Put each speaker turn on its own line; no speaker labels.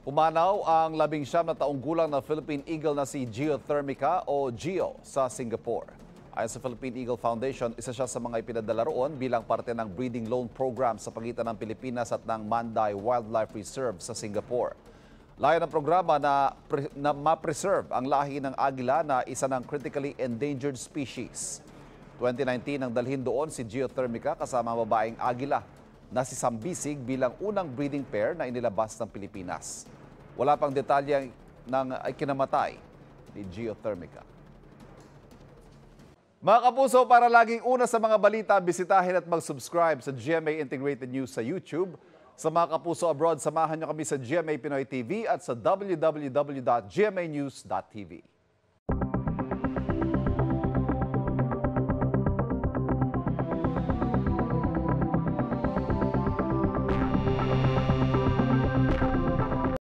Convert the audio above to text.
Pumanaw ang 19 na taong gulang na Philippine Eagle na si Geothermica o GEO sa Singapore. Ayon sa Philippine Eagle Foundation, isa siya sa mga ipinadala roon bilang parte ng breeding loan program sa pagitan ng Pilipinas at ng Manday Wildlife Reserve sa Singapore. Layo ng programa na ma-preserve ang lahi ng agila na isa ng critically endangered species. 2019 nang dalhin doon si Geothermica kasama ang babaeng agila na si Sambisig bilang unang breeding pair na inilabas ng Pilipinas. Wala pang detalye ng ikinamatay ni Geothermica. Mga kapuso, para laging una sa mga balita, bisitahin at mag-subscribe sa GMA Integrated News sa YouTube. Sa mga kapuso abroad, samahan niyo kami sa GMA Pinoy TV at sa www.gmanews.tv.